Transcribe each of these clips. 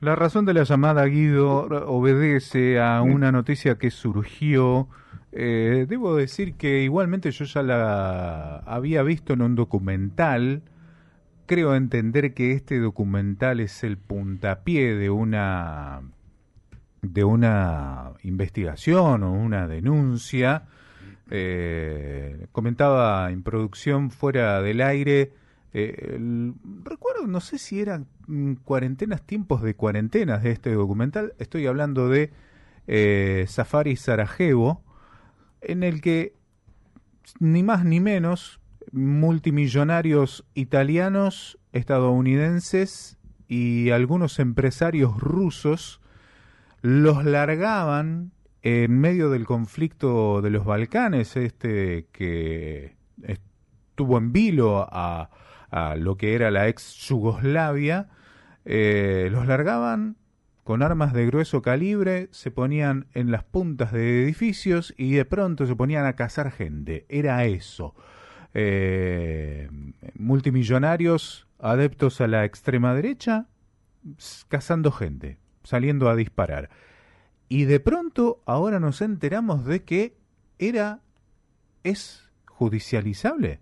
La razón de la llamada, Guido, obedece a una noticia que surgió. Debo decir que igualmente yo ya la había visto en un documental. Creo entender que este documental es el puntapié de una investigación o una denuncia. Comentaba en producción fuera del aire. Recuerdo, no sé si eran cuarentenas, tiempos de cuarentenas de este documental. Estoy hablando de Safari Sarajevo, en el que ni más ni menos multimillonarios italianos, estadounidenses y algunos empresarios rusos los largaban en medio del conflicto de los Balcanes, este que estuvo en vilo a lo que era la ex Yugoslavia. Los largaban con armas de grueso calibre, se ponían en las puntas de edificios y de pronto se ponían a cazar gente. Era eso. Multimillonarios adeptos a la extrema derecha cazando gente, saliendo a disparar. Y de pronto ahora nos enteramos de que es judicializable.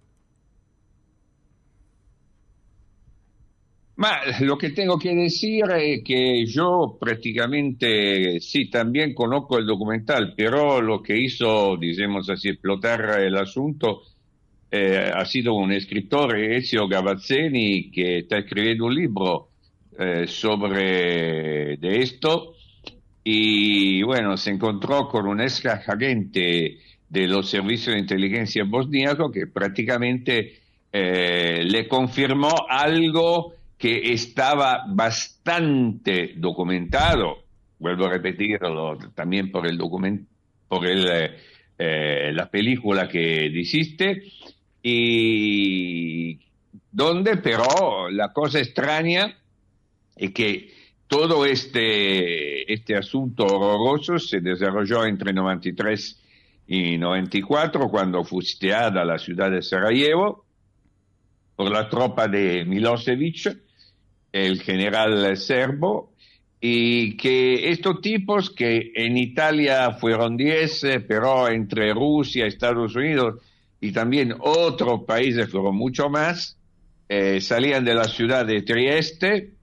Ma lo que tengo que decir es que yo prácticamente sí, también conozco el documental, pero lo que hizo, digamos así, explotar el asunto ha sido un escritor, Ezio Gavazzeni, que está escribiendo un libro sobre de esto y bueno, se encontró con un ex agente de los servicios de inteligencia bosníacos que prácticamente le confirmó algo que estaba bastante documentado, vuelvo a repetirlo, también por el la película que hiciste, y donde pero la cosa extraña es que todo este asunto horroroso se desarrolló entre 93 y 94, cuando fue sitiada la ciudad de Sarajevo por la tropa de Milosevic, el general serbo, y que estos tipos que en Italia fueron 10, pero entre Rusia, Estados Unidos y también otros países fueron mucho más, salían de la ciudad de Trieste.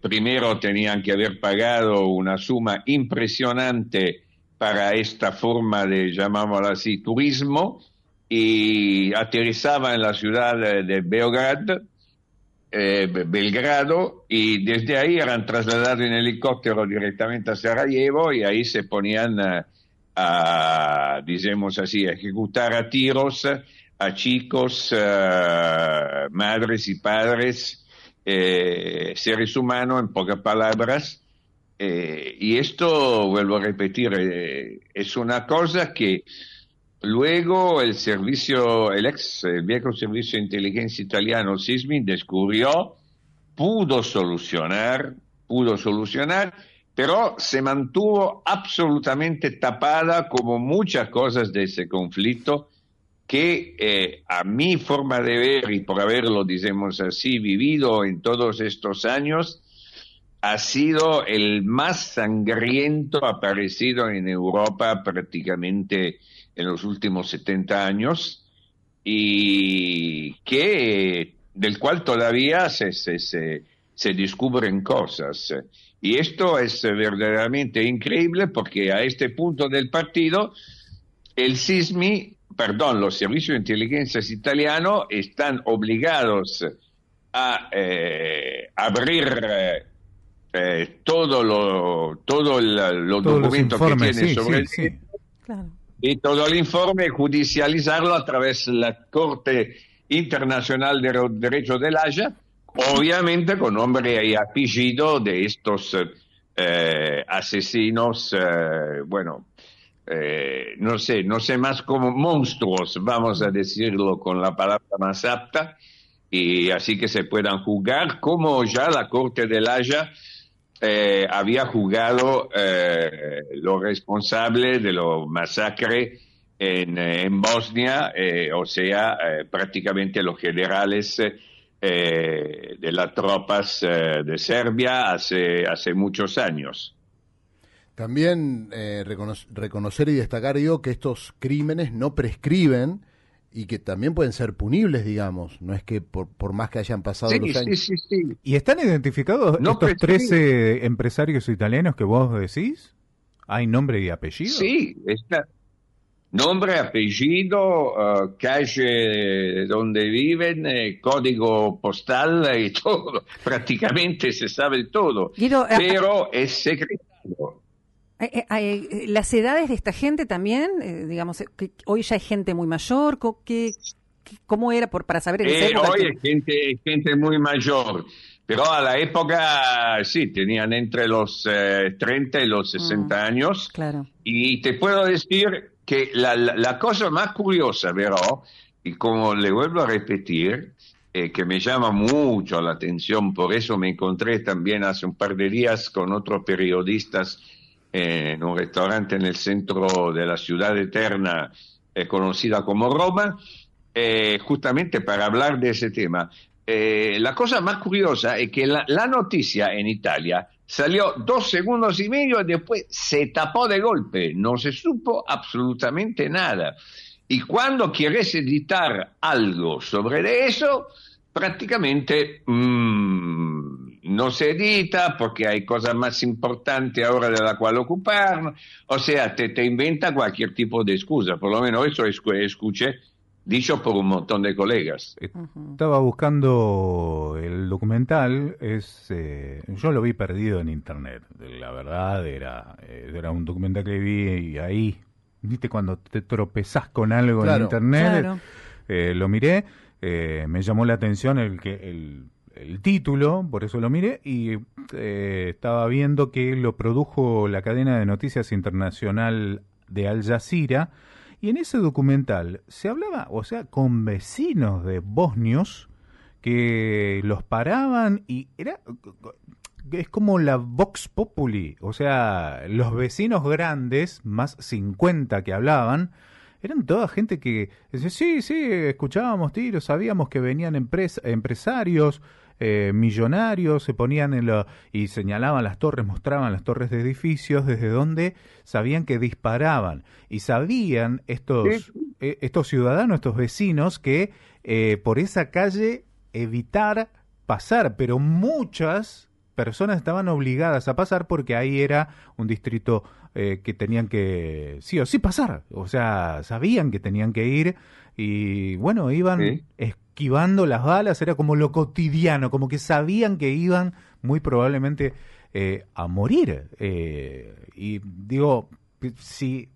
Primero tenían que haber pagado una suma impresionante para esta forma de, llamámoslo así, turismo, y aterrizaba en la ciudad de Belgrado, y desde ahí eran trasladados en helicóptero directamente a Sarajevo y ahí se ponían digamos así, a ejecutar a tiros a chicos, madres y padres, seres humanos en pocas palabras. Y esto, vuelvo a repetir, es una cosa que luego el viejo servicio de inteligencia italiano SISMI descubrió, pudo solucionar, pero se mantuvo absolutamente tapada como muchas cosas de ese conflicto que a mi forma de ver y por haberlo, digamos así, vivido en todos estos años, ha sido el más sangriento aparecido en Europa prácticamente en los últimos 70 años y que del cual todavía se descubren cosas. Y esto es verdaderamente increíble porque a este punto del partido el SISMI, perdón, los servicios de inteligencia italianos están obligados a abrir los Todos los documentos que informes, tienen sí, sobre sí, el sí. Claro. y todo el informe, judicializarlo a través de la Corte Internacional de Derecho de la Haya, obviamente con nombre y apellido de estos asesinos, bueno, no sé más como monstruos, vamos a decirlo con la palabra más apta, y así que se puedan juzgar, como ya la Corte de la Haya había juzgado los responsables de los masacres en Bosnia, o sea, prácticamente los generales de las tropas de Serbia hace muchos años. También reconocer y destacar, digo, que estos crímenes no prescriben y que también pueden ser punibles, digamos. No es que por más que hayan pasado los años. Sí. ¿Y están identificados No estos prescribe. 13 empresarios italianos que vos decís? ¿Hay nombre y apellido? Sí, está. Nombre, apellido, calle donde viven, código postal y todo. Prácticamente se sabe todo. Guido, Pero es secreto. las edades de esta gente también, digamos, que hoy ya hay gente muy mayor, ¿cómo era para saber en esa época? Hoy es gente muy mayor, pero a la época sí, tenían entre los 30 y los 60 años. Claro. Y te puedo decir que la cosa más curiosa, ¿verdad? Y como le vuelvo a repetir, que me llama mucho la atención, por eso me encontré también hace un par de días con otros periodistas en un restaurante en el centro de la ciudad eterna, conocida como Roma, justamente para hablar de ese tema. La cosa más curiosa es que la noticia en Italia salió 2 segundos y medio y después se tapó de golpe, no se supo absolutamente nada. Y cuando quieres editar algo sobre eso, prácticamente no se edita porque hay cosas más importantes ahora de la cual ocuparnos. O sea, te inventa cualquier tipo de excusa, por lo menos eso escuché dicho por un montón de colegas. Estaba buscando el documental, yo lo vi perdido en internet, la verdad era un documental que vi y ahí, viste cuando te tropezás con algo en internet, lo miré, me llamó la atención el título, por eso lo miré, y estaba viendo que lo produjo la cadena de noticias internacional de Al Jazeera. Y en ese documental se hablaba, o sea, con vecinos de bosnios que los paraban y es como la Vox Populi, o sea, los vecinos grandes, más 50 que hablaban, eran toda gente que decía, sí, escuchábamos tiros, sabíamos que venían empresarios, millonarios, se ponían y señalaban las torres, mostraban las torres de edificios desde donde sabían que disparaban y sabían estos ciudadanos, estos vecinos que por esa calle evitar pasar, pero muchas personas estaban obligadas a pasar porque ahí era un distrito que tenían que sí o sí pasar, o sea, sabían que tenían que ir y bueno, iban esquivando las balas, era como lo cotidiano, como que sabían que iban muy probablemente a morir. Y digo, si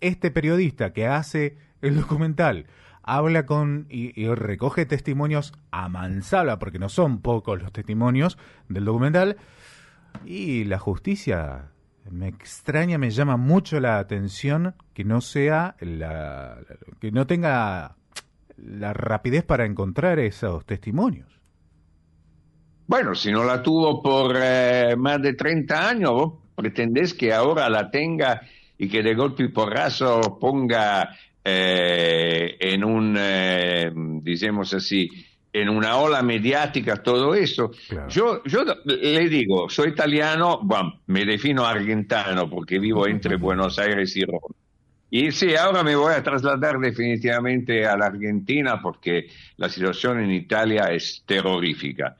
este periodista que hace el documental habla y recoge testimonios a mansalva, porque no son pocos los testimonios del documental, y la justicia me extraña, me llama mucho la atención que no sea que no tenga la rapidez para encontrar esos testimonios. Bueno, si no la tuvo por más de 30 años, vos pretendés que ahora la tenga y que de golpe y porrazo ponga en digamos así, en una ola mediática todo eso. Claro. Yo le digo, soy italiano, bueno, me defino argentino porque vivo entre Buenos Aires y Roma. Y sí, ahora me voy a trasladar definitivamente a la Argentina porque la situación en Italia es terrorífica.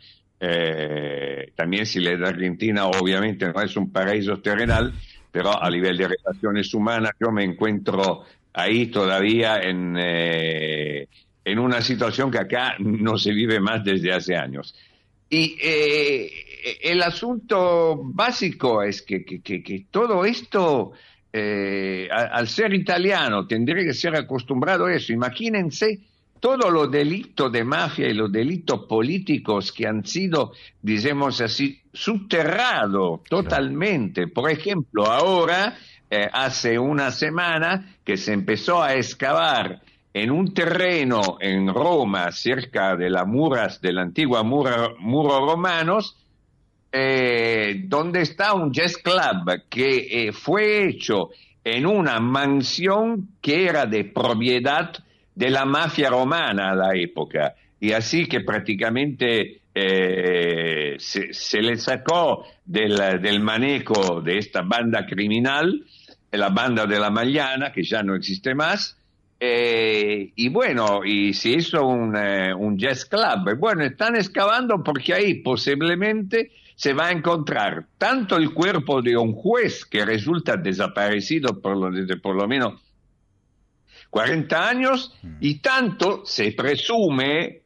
También si la Argentina obviamente no es un paraíso terrenal, pero a nivel de relaciones humanas yo me encuentro ahí todavía en una situación que acá no se vive más desde hace años. Y el asunto básico es que todo esto, al ser italiano, tendría que ser acostumbrado a eso. Imagínense todos los delitos de mafia y los delitos políticos que han sido, digamos así, subterrados totalmente. Por ejemplo, ahora, hace una semana que se empezó a excavar en un terreno en Roma, cerca de las muras, del antiguo muro romanos, donde está un jazz club que fue hecho en una mansión que era de propiedad de la mafia romana a la época. y así que prácticamente se le sacó del manejo de esta banda criminal, la banda de la Mañana, que ya no existe más. Y bueno, y se hizo un jazz club. Bueno, están excavando porque ahí posiblemente se va a encontrar tanto el cuerpo de un juez que resulta desaparecido desde por lo menos 40 años, y tanto se presume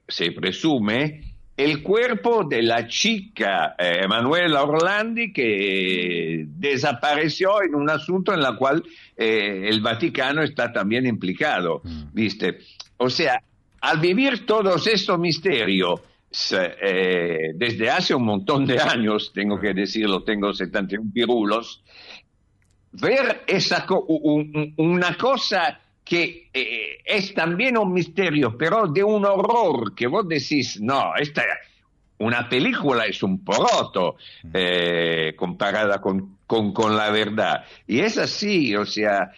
el cuerpo de la chica Emanuela Orlandi, que desapareció en un asunto en la cual el Vaticano está también implicado, ¿viste? O sea, al vivir todos estos misterios desde hace un montón de años, tengo que decirlo, tengo 71 pirulos, ver una cosa que es también un misterio, pero de un horror que vos decís, no, una película es un poroto comparada con la verdad. Y es así, o sea,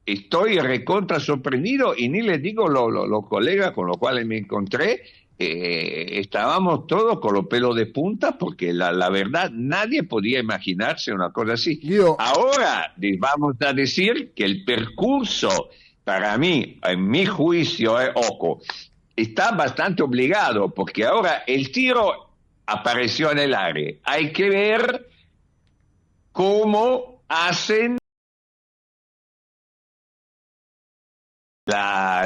estoy recontra sorprendido, y ni les digo los colegas con los cuales me encontré, estábamos todos con los pelos de punta, porque la verdad nadie podía imaginarse una cosa así. Ahora vamos a decir que el percurso, para mí, en mi juicio, ojo, está bastante obligado, porque ahora el tiro apareció en el aire. Hay que ver cómo hacen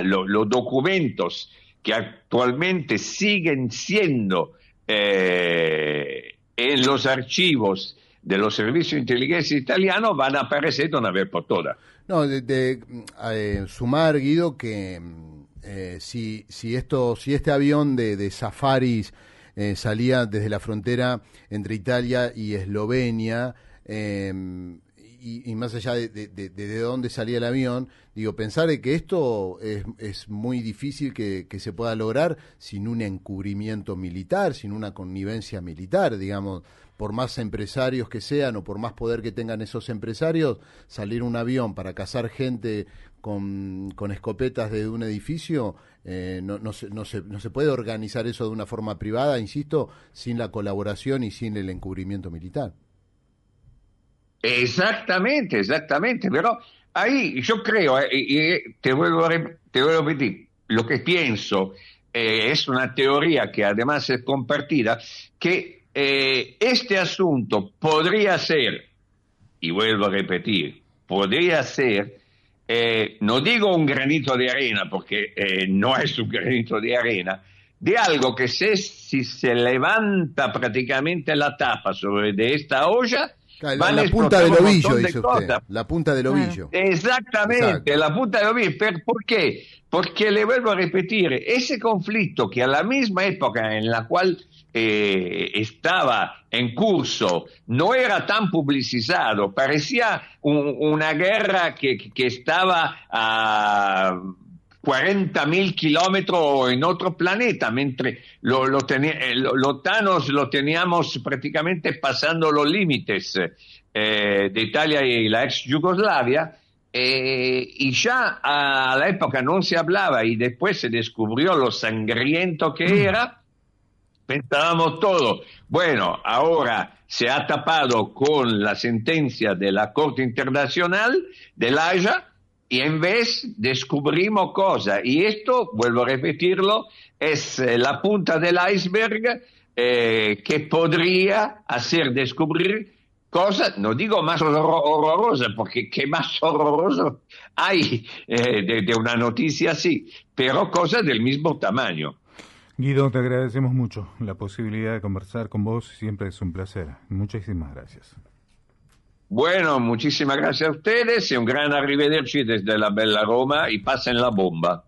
los documentos que actualmente siguen siendo en los archivos de los servicios de inteligencia italianos, van a aparecer de una vez por todas. No, sumar, Guido, que si este avión de safaris salía desde la frontera entre Italia y Eslovenia, y más allá de dónde salía el avión, digo, pensar de que esto es muy difícil que se pueda lograr sin un encubrimiento militar, sin una connivencia militar, digamos, por más empresarios que sean o por más poder que tengan esos empresarios, salir un avión para cazar gente con escopetas de un edificio, no se puede organizar eso de una forma privada, insisto, sin la colaboración y sin el encubrimiento militar. Exactamente, pero ahí yo creo, y te vuelvo a repetir, lo que pienso es una teoría que además es compartida, que este asunto podría ser, y vuelvo a repetir, podría ser, no digo un granito de arena, porque no es un granito de arena, de algo que si se levanta prácticamente la tapa de esta olla, la punta del ovillo, dice usted. La punta del ovillo. Exactamente. Exacto. La punta del ovillo. ¿Por qué? Porque le vuelvo a repetir, ese conflicto que a la misma época en la cual estaba en curso no era tan publicizado, parecía una guerra que estaba a 40.000 kilómetros en otro planeta, mientras los Thanos lo teníamos prácticamente pasando los límites de Italia y la ex Yugoslavia, y ya a la época no se hablaba, y después se descubrió lo sangriento que era. Pensábamos todo, bueno, ahora se ha tapado con la sentencia de la Corte Internacional de La Haya, y en vez descubrimos cosas, y esto, vuelvo a repetirlo, es la punta del iceberg que podría hacer descubrir cosas, no digo más horrorosas, porque qué más horroroso hay de una noticia así, pero cosas del mismo tamaño. Guido, te agradecemos mucho la posibilidad de conversar con vos, siempre es un placer. Muchísimas gracias. Bueno, muchísimas gracias a ustedes y un gran arrivederci desde la bella Roma, y pasen la bomba.